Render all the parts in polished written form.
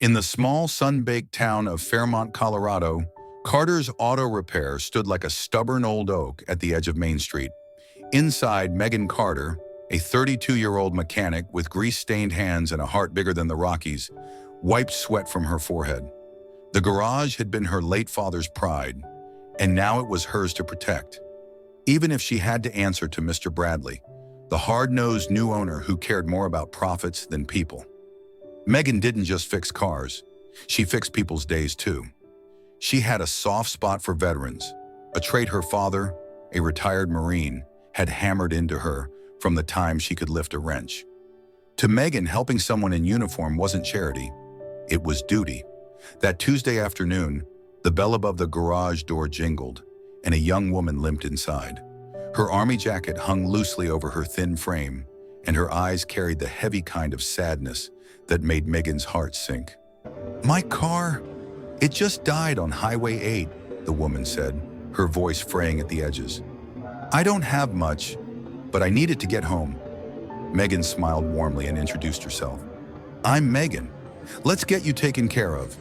In the small, sun-baked town of Fairmont, Colorado, Carter's Auto Repair stood like a stubborn old oak at the edge of Main Street. Inside, Megan Carter, a 32-year-old mechanic with grease-stained hands and a heart bigger than the Rockies, wiped sweat from her forehead. The garage had been her late father's pride, and now it was hers to protect. Even if she had to answer to Mr. Bradley, the hard-nosed new owner who cared more about profits than people. Megan didn't just fix cars, she fixed people's days too. She had a soft spot for veterans, a trait her father, a retired Marine, had hammered into her from the time she could lift a wrench. To Megan, helping someone in uniform wasn't charity, it was duty. That Tuesday afternoon, the bell above the garage door jingled, and a young woman limped inside. Her army jacket hung loosely over her thin frame, and her eyes carried the heavy kind of sadness that made Megan's heart sink. "My car, it just died on Highway 8, the woman said, her voice fraying at the edges. "I don't have much, but I need it to get home." Megan smiled warmly and introduced herself. "I'm Megan. Let's get you taken care of."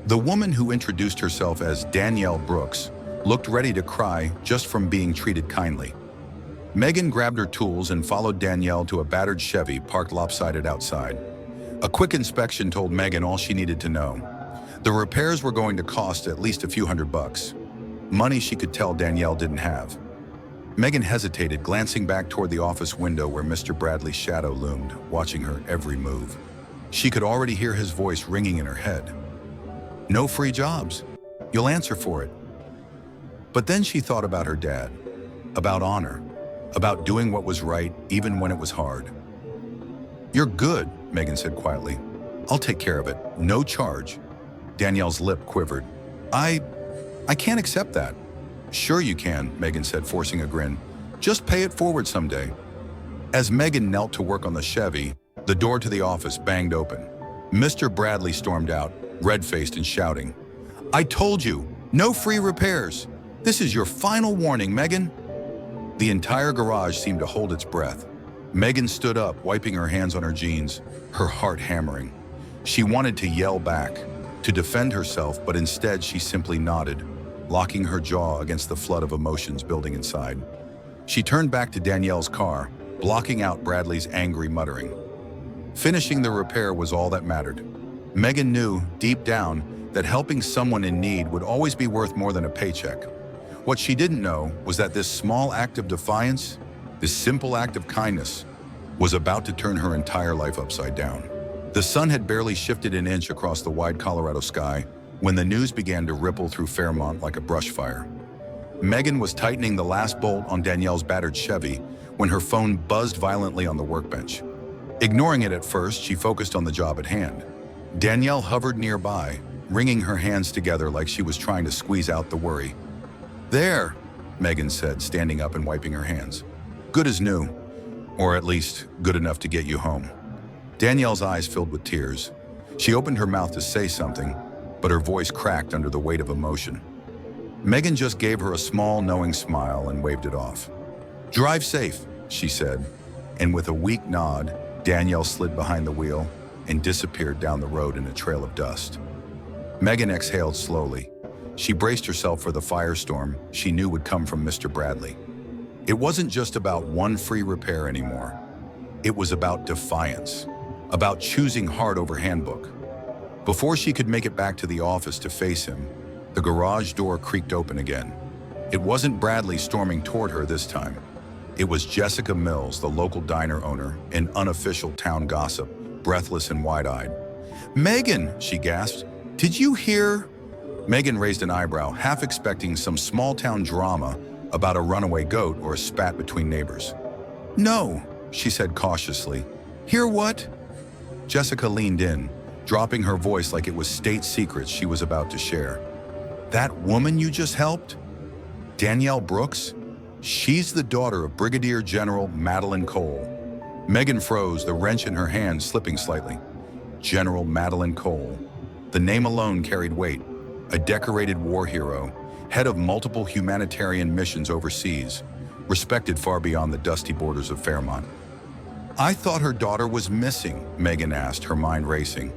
The woman, who introduced herself as Danielle Brooks, looked ready to cry just from being treated kindly. Megan grabbed her tools and followed Danielle to a battered Chevy parked lopsided outside. A quick inspection told Megan all she needed to know. The repairs were going to cost at least a few $100. Money she could tell Danielle didn't have. Megan hesitated, glancing back toward the office window where Mr. Bradley's shadow loomed, watching her every move. She could already hear his voice ringing in her head. "No free jobs. You'll answer for it." But then she thought about her dad, about honor, about doing what was right even when it was hard. "You're good," Megan said quietly. "I'll take care of it. No charge." Danielle's lip quivered. I can't accept that." "Sure you can," Megan said, forcing a grin. "Just pay it forward someday." As Megan knelt to work on the Chevy, the door to the office banged open. Mr. Bradley stormed out, red-faced and shouting, "I told you, no free repairs. This is your final warning, Megan." The entire garage seemed to hold its breath. Megan stood up, wiping her hands on her jeans, her heart hammering. She wanted to yell back, to defend herself, but instead she simply nodded, locking her jaw against the flood of emotions building inside. She turned back to Danielle's car, blocking out Bradley's angry muttering. Finishing the repair was all that mattered. Megan knew, deep down, that helping someone in need would always be worth more than a paycheck. What she didn't know was that this small act of defiance, this simple act of kindness, was about to turn her entire life upside down. The sun had barely shifted an inch across the wide Colorado sky when the news began to ripple through Fairmont like a brush fire. Megan was tightening the last bolt on Danielle's battered Chevy when her phone buzzed violently on the workbench. Ignoring it at first, she focused on the job at hand. Danielle hovered nearby, wringing her hands together like she was trying to squeeze out the worry. "There," Megan said, standing up and wiping her hands. "Good as new, or at least good enough to get you home." Danielle's eyes filled with tears. She opened her mouth to say something, but her voice cracked under the weight of emotion. Megan just gave her a small, knowing smile and waved it off. "Drive safe," she said, and with a weak nod, Danielle slid behind the wheel and disappeared down the road in a trail of dust. Megan exhaled slowly. She braced herself for the firestorm she knew would come from Mr. Bradley. It wasn't just about one free repair anymore. It was about defiance, about choosing hard over handbook. Before she could make it back to the office to face him, the garage door creaked open again. It wasn't Bradley storming toward her this time. It was Jessica Mills, the local diner owner, an unofficial town gossip, breathless and wide-eyed. "Megan," she gasped, "did you hear?" Megan raised an eyebrow, half expecting some small-town drama about a runaway goat or a spat between neighbors. "No," she said cautiously. "Hear what?" Jessica leaned in, dropping her voice like it was state secrets she was about to share. "That woman you just helped? Danielle Brooks? She's the daughter of Brigadier General Madeline Cole." Megan froze, the wrench in her hand slipping slightly. General Madeline Cole. The name alone carried weight. A decorated war hero, head of multiple humanitarian missions overseas, respected far beyond the dusty borders of Fairmont. "I thought her daughter was missing," Megan asked, her mind racing.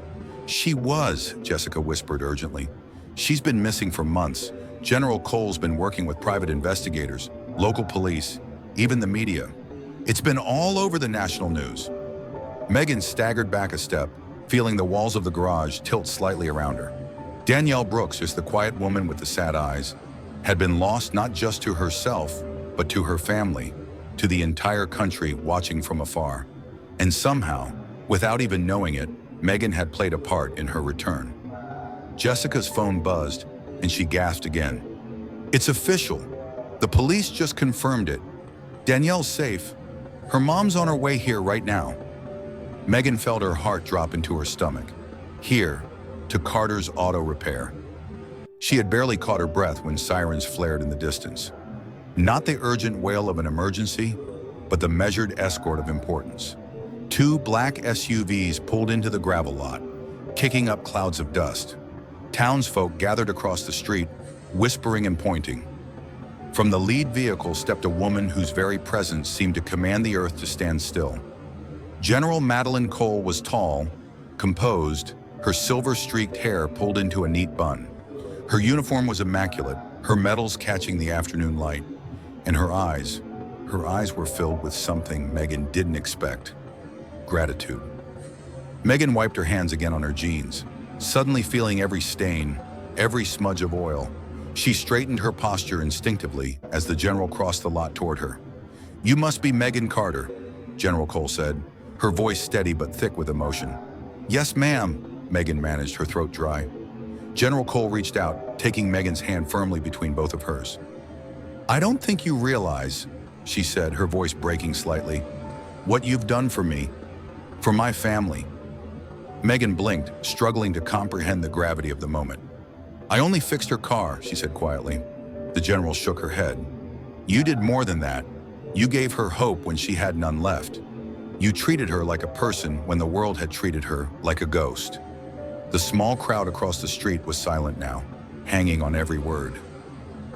She was, Jessica whispered urgently. She's been missing for months. General Cole's been working with private investigators, local police, even the media. It's been all over the national news. Megan staggered back a step, feeling the walls of the garage tilt slightly around her. Danielle Brooks, is the quiet woman with the sad eyes, had been lost not just to herself, but to her family, to the entire country watching from afar. And somehow, without even knowing it, Megan had played a part in her return. Jessica's phone buzzed, and she gasped again. It's official. The police just confirmed it. Danielle's safe. Her mom's on her way here right now. Megan felt her heart drop into her stomach. Here, to Carter's Auto Repair. She had barely caught her breath when sirens flared in the distance. Not the urgent wail of an emergency, but the measured escort of importance. Two black SUVs pulled into the gravel lot, kicking up clouds of dust. Townsfolk gathered across the street, whispering and pointing. From the lead vehicle stepped a woman whose very presence seemed to command the earth to stand still. General Madeline Cole was tall, composed, her silver-streaked hair pulled into a neat bun. Her uniform was immaculate, her medals catching the afternoon light. And her eyes were filled with something Megan didn't expect. Gratitude. Megan wiped her hands again on her jeans, suddenly feeling every stain, every smudge of oil. She straightened her posture instinctively as the general crossed the lot toward her. "You must be Megan Carter," General Cole said, her voice steady but thick with emotion. "Yes, ma'am," Megan managed, her throat dry. General Cole reached out, taking Megan's hand firmly between both of hers. "I don't think you realize," she said, her voice breaking slightly, "what you've done for me, for my family." Megan blinked, struggling to comprehend the gravity of the moment. "I only fixed her car," she said quietly. The general shook her head. "You did more than that. You gave her hope when she had none left. You treated her like a person when the world had treated her like a ghost." The small crowd across the street was silent now, hanging on every word.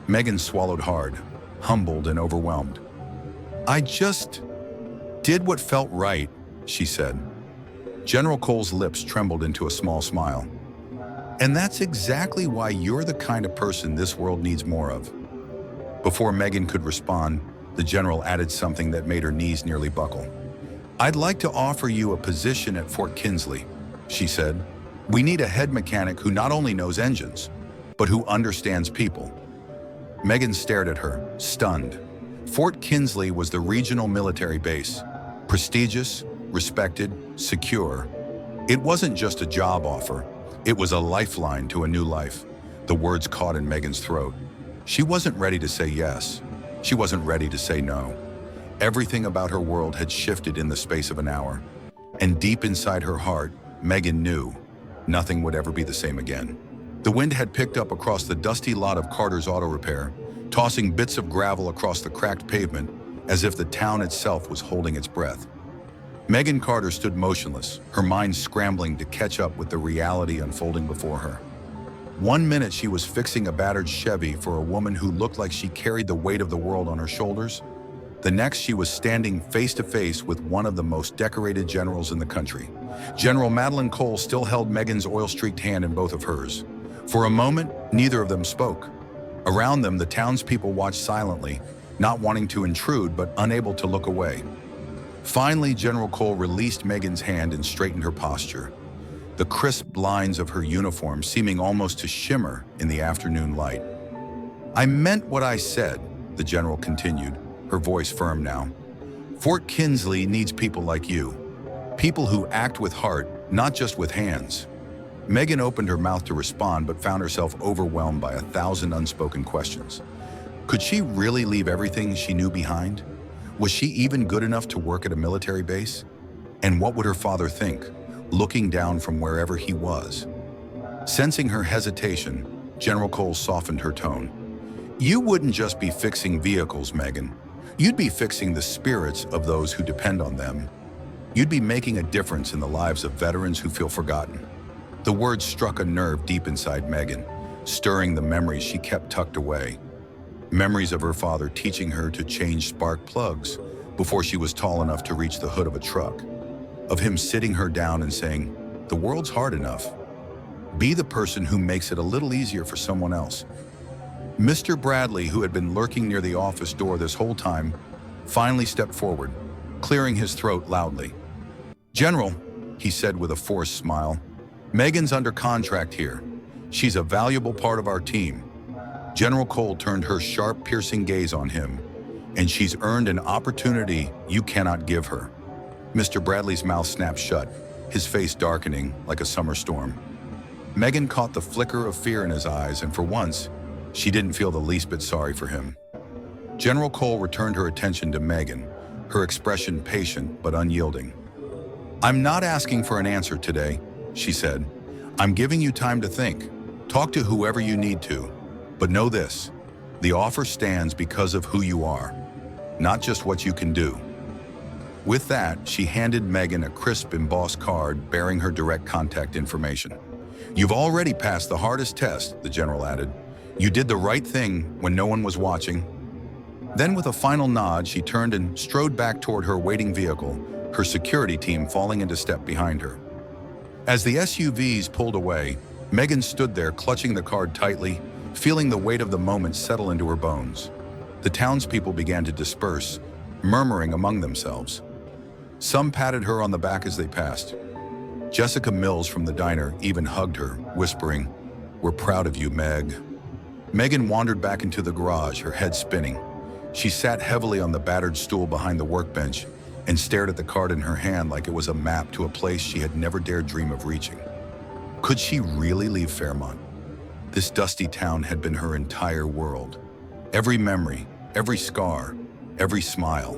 Megan swallowed hard, humbled and overwhelmed. "I just did what felt right," she said. General Cole's lips trembled into a small smile. "And that's exactly why you're the kind of person this world needs more of." Before Megan could respond, the general added something that made her knees nearly buckle. "I'd like to offer you a position at Fort Kinsley," she said. "We need a head mechanic who not only knows engines, but who understands people." Megan stared at her, stunned. Fort Kinsley was the regional military base, prestigious, respected, secure. It wasn't just a job offer, it was a lifeline to a new life. The words caught in Megan's throat. She wasn't ready to say yes. She wasn't ready to say no. Everything about her world had shifted in the space of an hour. And deep inside her heart, Megan knew nothing would ever be the same again. The wind had picked up across the dusty lot of Carter's Auto Repair, tossing bits of gravel across the cracked pavement as if the town itself was holding its breath. Megan Carter stood motionless, her mind scrambling to catch up with the reality unfolding before her. 1 minute she was fixing a battered Chevy for a woman who looked like she carried the weight of the world on her shoulders. The next she was standing face to face with one of the most decorated generals in the country. General Madeline Cole still held Megan's oil-streaked hand in both of hers. For a moment, neither of them spoke. Around them, the townspeople watched silently, not wanting to intrude but unable to look away. Finally, General Cole released Megan's hand and straightened her posture, the crisp lines of her uniform seeming almost to shimmer in the afternoon light. "I meant what I said," the general continued, her voice firm now. "Fort Kinsley needs people like you, people who act with heart, not just with hands." Megan opened her mouth to respond but found herself overwhelmed by 1,000 unspoken questions. Could she really leave everything she knew behind? Was she even good enough to work at a military base? And what would her father think, looking down from wherever he was? Sensing her hesitation, General Cole softened her tone. "You wouldn't just be fixing vehicles, Megan. You'd be fixing the spirits of those who depend on them. You'd be making a difference in the lives of veterans who feel forgotten." The words struck a nerve deep inside Megan, stirring the memories she kept tucked away. Memories of her father teaching her to change spark plugs before she was tall enough to reach the hood of a truck. Of him sitting her down and saying, "The world's hard enough. Be the person who makes it a little easier for someone else. Mr. Bradley, who had been lurking near the office door this whole time, finally stepped forward, clearing his throat loudly. "General," he said with a forced smile, "Megan's under contract here. She's a valuable part of our team." General Cole turned her sharp, piercing gaze on him, "And she's earned an opportunity you cannot give her." Mr. Bradley's mouth snapped shut, his face darkening like a summer storm. Megan caught the flicker of fear in his eyes, and for once, she didn't feel the least bit sorry for him. General Cole returned her attention to Megan, her expression patient but unyielding. "I'm not asking for an answer today," she said. "I'm giving you time to think. Talk to whoever you need to. But know this, the offer stands because of who you are, not just what you can do." With that, she handed Megan a crisp embossed card bearing her direct contact information. "You've already passed the hardest test," the general added. "You did the right thing when no one was watching." Then with a final nod, she turned and strode back toward her waiting vehicle, her security team falling into step behind her. As the SUVs pulled away, Megan stood there clutching the card tightly, feeling the weight of the moment settle into her bones. The townspeople began to disperse, murmuring among themselves. Some patted her on the back as they passed. Jessica Mills from the diner even hugged her, whispering, "We're proud of you, Meg." Megan wandered back into the garage, her head spinning. She sat heavily on the battered stool behind the workbench and stared at the card in her hand like it was a map to a place she had never dared dream of reaching. Could she really leave Fairmont? This dusty town had been her entire world. Every memory, every scar, every smile.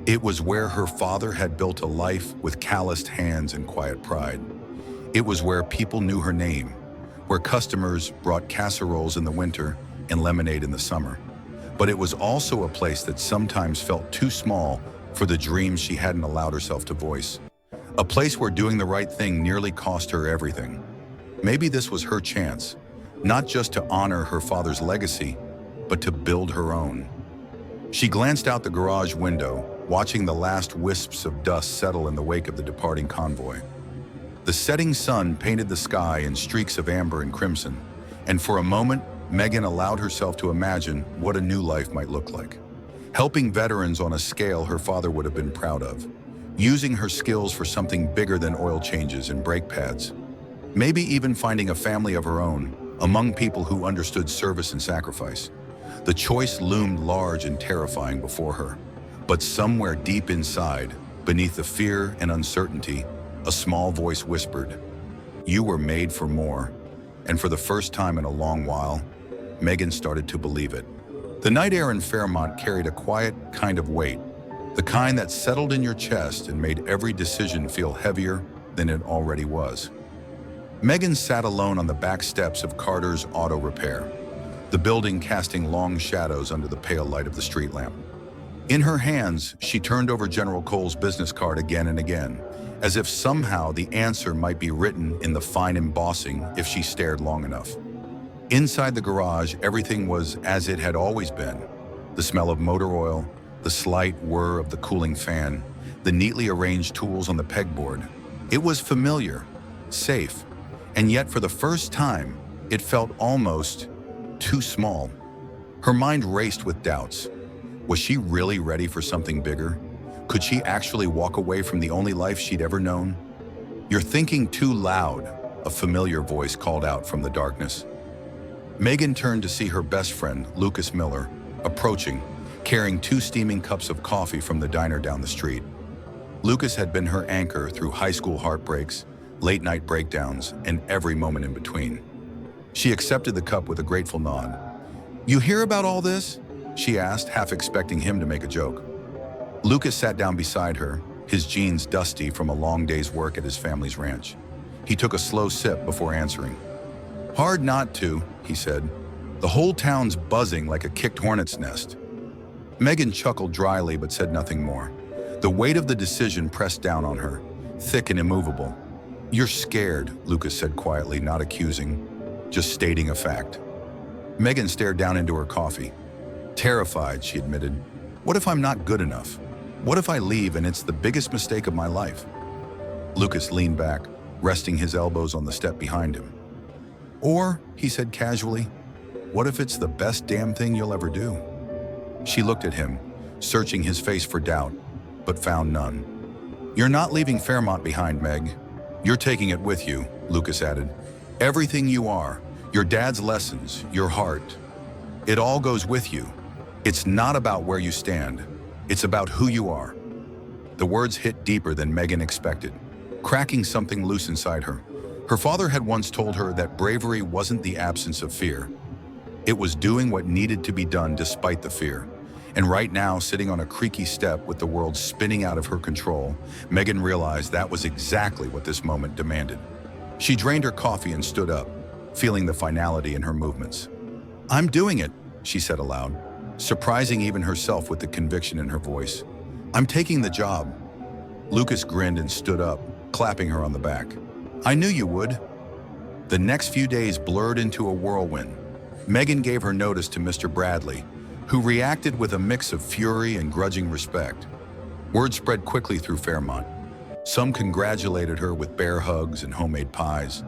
It was where her father had built a life with calloused hands and quiet pride. It was where people knew her name, where customers brought casseroles in the winter and lemonade in the summer. But it was also a place that sometimes felt too small for the dreams she hadn't allowed herself to voice. A place where doing the right thing nearly cost her everything. Maybe this was her chance, not just to honor her father's legacy, but to build her own. She glanced out the garage window, watching the last wisps of dust settle in the wake of the departing convoy. The setting sun painted the sky in streaks of amber and crimson, and for a moment, Megan allowed herself to imagine what a new life might look like. Helping veterans on a scale her father would have been proud of. Using her skills for something bigger than oil changes and brake pads. Maybe even finding a family of her own, among people who understood service and sacrifice. The choice loomed large and terrifying before her. But somewhere deep inside, beneath the fear and uncertainty, a small voice whispered, "You were made for more." And for the first time in a long while, Megan started to believe it. The night air in Fairmont carried a quiet kind of weight, the kind that settled in your chest and made every decision feel heavier than it already was. Megan sat alone on the back steps of Carter's Auto Repair, the building casting long shadows under the pale light of the street lamp. In her hands, she turned over General Cole's business card again and again, as if somehow the answer might be written in the fine embossing if she stared long enough. Inside the garage, everything was as it had always been. The smell of motor oil, the slight whir of the cooling fan, the neatly arranged tools on the pegboard. It was familiar, safe, and yet for the first time, it felt almost too small. Her mind raced with doubts. Was she really ready for something bigger? Could she actually walk away from the only life she'd ever known? "You're thinking too loud," a familiar voice called out from the darkness. Megan turned to see her best friend, Lucas Miller, approaching, carrying 2 steaming cups of coffee from the diner down the street. Lucas had been her anchor through high school heartbreaks, late-night breakdowns, and every moment in between. She accepted the cup with a grateful nod. "You hear about all this?" she asked, half expecting him to make a joke. Lucas sat down beside her, his jeans dusty from a long day's work at his family's ranch. He took a slow sip before answering. "Hard not to," he said. "The whole town's buzzing like a kicked hornet's nest." Megan chuckled dryly but said nothing more. The weight of the decision pressed down on her, thick and immovable. "You're scared," Lucas said quietly, not accusing, just stating a fact. Megan stared down into her coffee. "Terrified," she admitted. "What if I'm not good enough? What if I leave and it's the biggest mistake of my life?" Lucas leaned back, resting his elbows on the step behind him. Or, he said casually, what if it's the best damn thing you'll ever do? She looked at him, searching his face for doubt, but found none. You're not leaving Fairmont behind, Meg. You're taking it with you, Lucas added. Everything you are, your dad's lessons, your heart, it all goes with you. It's not about where you stand. It's about who you are. The words hit deeper than Megan expected, cracking something loose inside her. Her father had once told her that bravery wasn't the absence of fear. It was doing what needed to be done despite the fear. And right now, sitting on a creaky step with the world spinning out of her control, Megan realized that was exactly what this moment demanded. She drained her coffee and stood up, feeling the finality in her movements. I'm doing it, she said aloud, surprising even herself with the conviction in her voice. I'm taking the job. Lucas grinned and stood up, clapping her on the back. I knew you would. The next few days blurred into a whirlwind. Megan gave her notice to Mr. Bradley, who reacted with a mix of fury and grudging respect. Word spread quickly through Fairmont. Some congratulated her with bear hugs and homemade pies,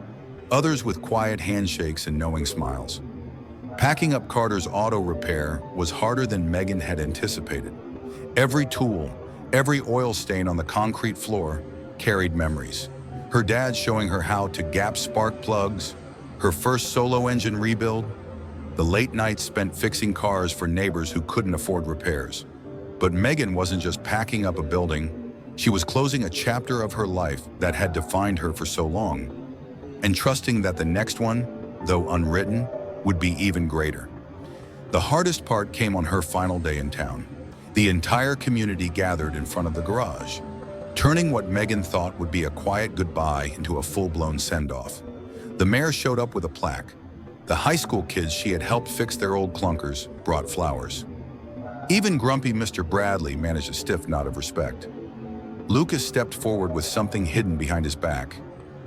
others with quiet handshakes and knowing smiles. Packing up Carter's auto repair was harder than Megan had anticipated. Every tool, every oil stain on the concrete floor carried memories. Her dad showing her how to gap spark plugs, her first solo engine rebuild, the late nights spent fixing cars for neighbors who couldn't afford repairs. But Megan wasn't just packing up a building, she was closing a chapter of her life that had defined her for so long, and trusting that the next one, though unwritten, would be even greater. The hardest part came on her final day in town. The entire community gathered in front of the garage, turning what Megan thought would be a quiet goodbye into a full-blown send-off. The mayor showed up with a plaque. The high school kids she had helped fix their old clunkers brought flowers. Even grumpy Mr. Bradley managed a stiff nod of respect. Lucas stepped forward with something hidden behind his back.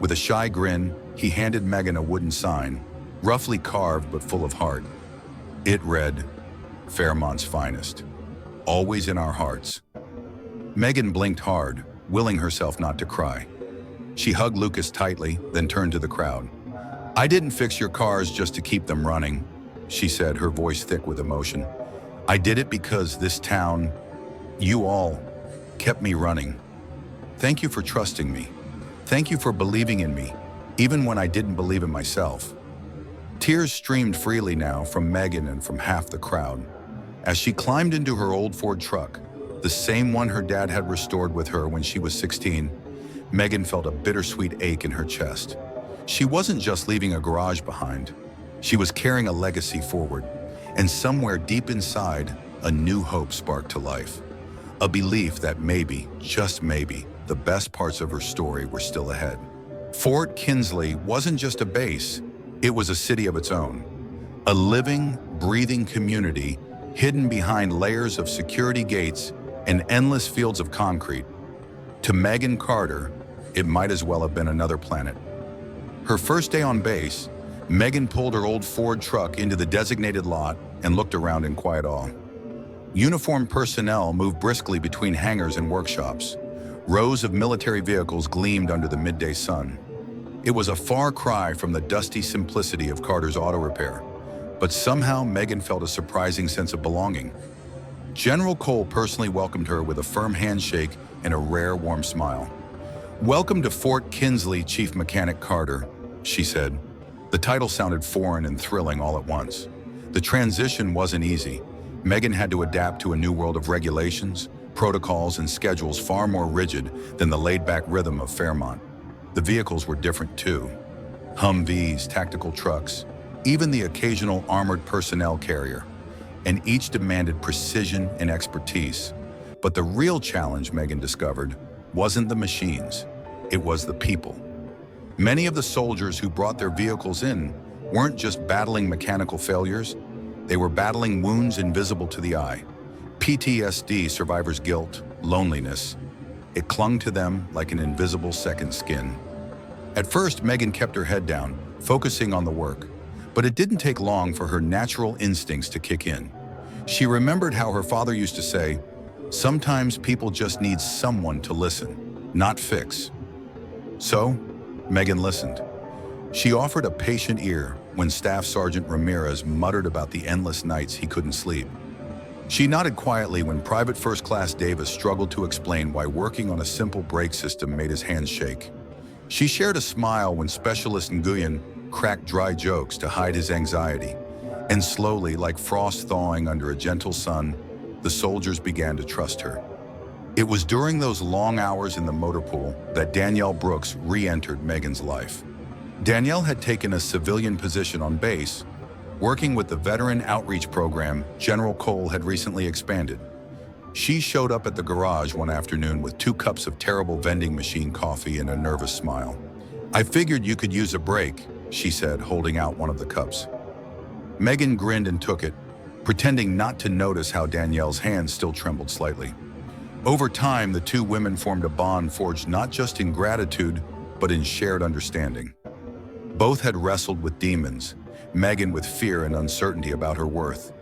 With a shy grin, he handed Megan a wooden sign, roughly carved but full of heart. It read, Fairmont's finest, always in our hearts. Megan blinked hard, willing herself not to cry. She hugged Lucas tightly, then turned to the crowd. I didn't fix your cars just to keep them running, she said, her voice thick with emotion. I did it because this town, you all, kept me running. Thank you for trusting me. Thank you for believing in me, even when I didn't believe in myself. Tears streamed freely now from Megan and from half the crowd. As she climbed into her old Ford truck, the same one her dad had restored with her when she was 16, Megan felt a bittersweet ache in her chest. She wasn't just leaving a garage behind. She was carrying a legacy forward, and somewhere deep inside, a new hope sparked to life. A belief that maybe, just maybe, the best parts of her story were still ahead. Fort Kinsley wasn't just a base, it was a city of its own. A living, breathing community hidden behind layers of security gates and endless fields of concrete. To Megan Carter, it might as well have been another planet. Her first day on base, Megan pulled her old Ford truck into the designated lot and looked around in quiet awe. Uniformed personnel moved briskly between hangars and workshops. Rows of military vehicles gleamed under the midday sun. It was a far cry from the dusty simplicity of Carter's auto repair, but somehow Megan felt a surprising sense of belonging. General Cole personally welcomed her with a firm handshake and a rare warm smile. Welcome to Fort Kinsley, Chief Mechanic Carter, she said. The title sounded foreign and thrilling all at once. The transition wasn't easy. Megan had to adapt to a new world of regulations, protocols, and schedules far more rigid than the laid-back rhythm of Fairmont. The vehicles were different too. Humvees, tactical trucks, even the occasional armored personnel carrier, and each demanded precision and expertise. But the real challenge, Megan discovered, wasn't the machines, it was the people. Many of the soldiers who brought their vehicles in weren't just battling mechanical failures, they were battling wounds invisible to the eye. PTSD, survivor's guilt, loneliness. It clung to them like an invisible second skin. At first, Megan kept her head down, focusing on the work, but it didn't take long for her natural instincts to kick in. She remembered how her father used to say, sometimes people just need someone to listen, not fix. So, Megan listened. She offered a patient ear, when Staff Sergeant Ramirez muttered about the endless nights he couldn't sleep. She nodded quietly when Private First Class Davis struggled to explain why working on a simple brake system made his hands shake. She shared a smile when Specialist Nguyen cracked dry jokes to hide his anxiety. And slowly, like frost thawing under a gentle sun, the soldiers began to trust her. It was during those long hours in the motor pool that Danielle Brooks re-entered Megan's life. Danielle had taken a civilian position on base, working with the Veteran Outreach Program General Cole had recently expanded. She showed up at the garage one afternoon with 2 cups of terrible vending machine coffee and a nervous smile. "I figured you could use a break," she said, holding out one of the cups. Megan grinned and took it, pretending not to notice how Danielle's hands still trembled slightly. Over time, the 2 women formed a bond forged not just in gratitude, but in shared understanding. Both had wrestled with demons, Megan with fear and uncertainty about her worth,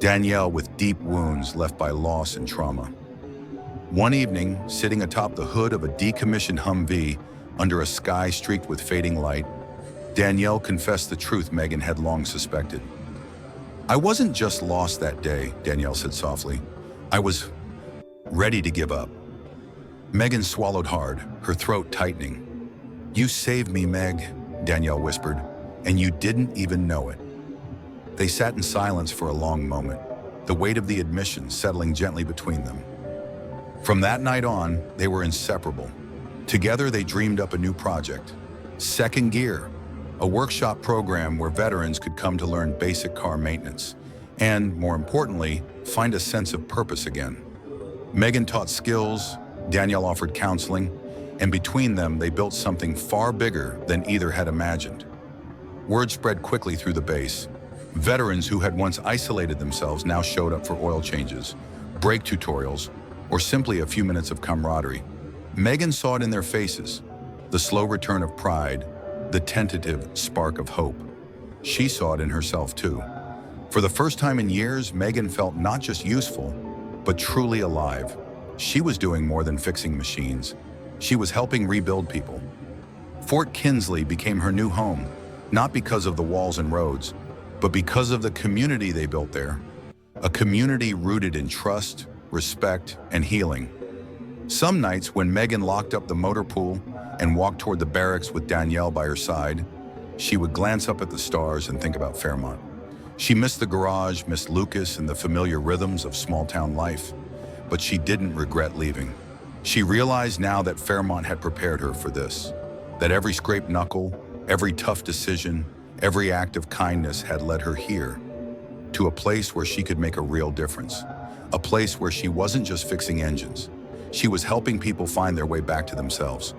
Danielle with deep wounds left by loss and trauma. One evening, sitting atop the hood of a decommissioned Humvee under a sky streaked with fading light, Danielle confessed the truth Megan had long suspected. "I wasn't just lost that day," Danielle said softly. "I was ready to give up." Megan swallowed hard, her throat tightening. "You saved me, Meg," Danielle whispered, "and you didn't even know it." They sat in silence for a long moment, the weight of the admission settling gently between them. From that night on, they were inseparable. Together, they dreamed up a new project, Second Gear, a workshop program where veterans could come to learn basic car maintenance and, more importantly, find a sense of purpose again. Megan taught skills, Danielle offered counseling, and between them, they built something far bigger than either had imagined. Word spread quickly through the base. Veterans who had once isolated themselves now showed up for oil changes, brake tutorials, or simply a few minutes of camaraderie. Megan saw it in their faces, the slow return of pride, the tentative spark of hope. She saw it in herself too. For the first time in years, Megan felt not just useful, but truly alive. She was doing more than fixing machines. She was helping rebuild people. Fort Kinsley became her new home, not because of the walls and roads, but because of the community they built there. A community rooted in trust, respect, and healing. Some nights when Megan locked up the motor pool and walked toward the barracks with Danielle by her side, she would glance up at the stars and think about Fairmont. She missed the garage, missed Lucas and the familiar rhythms of small-town life, but she didn't regret leaving. She realized now that Fairmont had prepared her for this, that every scraped knuckle, every tough decision, every act of kindness had led her here, to a place where she could make a real difference, a place where she wasn't just fixing engines. She was helping people find their way back to themselves.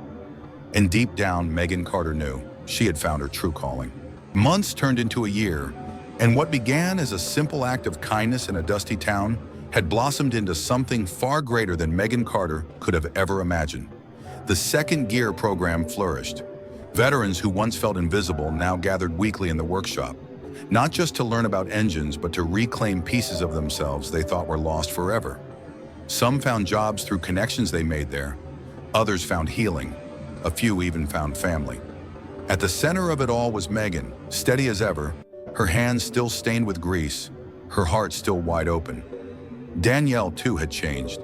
And deep down, Megan Carter knew she had found her true calling. Months turned into a year, and what began as a simple act of kindness in a dusty town had blossomed into something far greater than Megan Carter could have ever imagined. The Second Gear program flourished. Veterans who once felt invisible now gathered weekly in the workshop, not just to learn about engines, but to reclaim pieces of themselves they thought were lost forever. Some found jobs through connections they made there. Others found healing. A few even found family. At the center of it all was Megan, steady as ever, her hands still stained with grease, her heart still wide open. Danielle, too, had changed.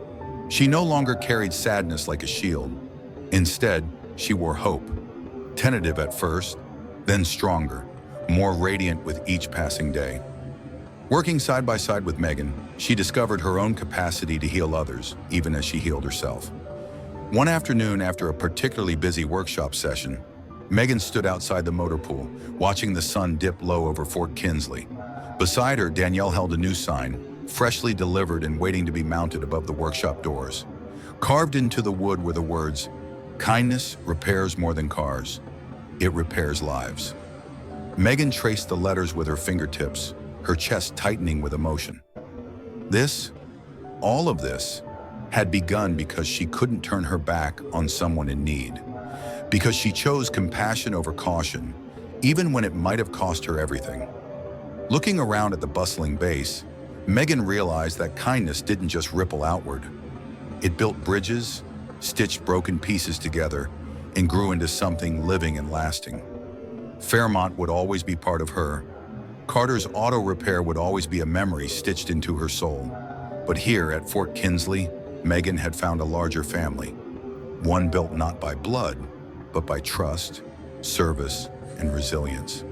She no longer carried sadness like a shield. Instead, she wore hope. Tentative at first, then stronger, more radiant with each passing day. Working side by side with Megan, she discovered her own capacity to heal others, even as she healed herself. One afternoon, after a particularly busy workshop session, Megan stood outside the motor pool, watching the sun dip low over Fort Kinsley. Beside her, Danielle held a new sign, freshly delivered and waiting to be mounted above the workshop doors. Carved into the wood were the words, "Kindness repairs more than cars. It repairs lives." Megan traced the letters with her fingertips, her chest tightening with emotion. All of this, had begun because she couldn't turn her back on someone in need. Because she chose compassion over caution, even when it might have cost her everything. Looking around at the bustling base, Megan realized that kindness didn't just ripple outward. It built bridges, stitched broken pieces together, and grew into something living and lasting. Fairmont would always be part of her. Carter's auto repair would always be a memory stitched into her soul. But here at Fort Kinsley, Megan had found a larger family. One built not by blood, but by trust, service, and resilience.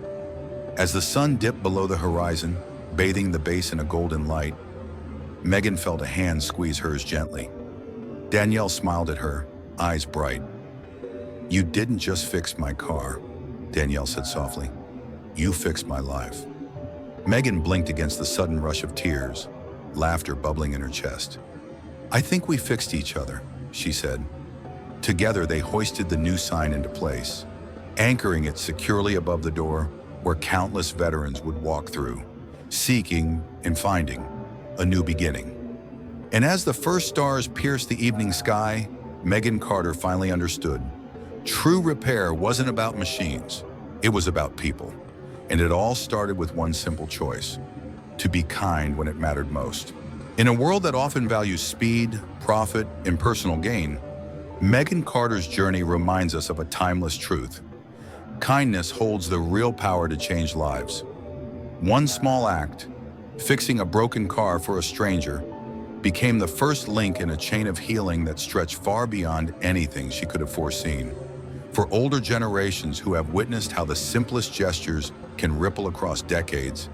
As the sun dipped below the horizon, bathing the base in a golden light, Megan felt a hand squeeze hers gently. Danielle smiled at her, eyes bright. "You didn't just fix my car," Danielle said softly. "You fixed my life." Megan blinked against the sudden rush of tears, laughter bubbling in her chest. "I think we fixed each other," she said. Together they hoisted the new sign into place, anchoring it securely above the door where countless veterans would walk through, seeking and finding a new beginning. And as the first stars pierced the evening sky, Megan Carter finally understood. True repair wasn't about machines, it was about people. And it all started with one simple choice: to be kind when it mattered most. In a world that often values speed, profit, and personal gain, Megan Carter's journey reminds us of a timeless truth. Kindness holds the real power to change lives. One small act, fixing a broken car for a stranger, became the first link in a chain of healing that stretched far beyond anything she could have foreseen. For older generations who have witnessed how the simplest gestures can ripple across decades,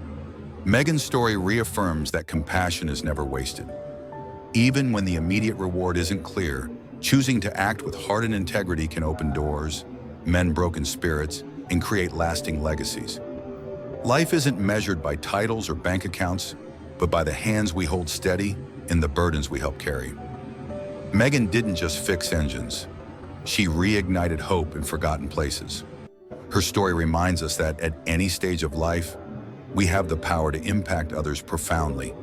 Megan's story reaffirms that compassion is never wasted. Even when the immediate reward isn't clear, choosing to act with heart and integrity can open doors, mend broken spirits, and create lasting legacies. Life isn't measured by titles or bank accounts, but by the hands we hold steady and the burdens we help carry. Megan didn't just fix engines. She reignited hope in forgotten places. Her story reminds us that at any stage of life, we have the power to impact others profoundly,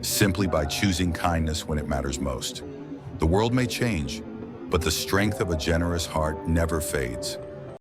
simply by choosing kindness when it matters most. The world may change, but the strength of a generous heart never fades.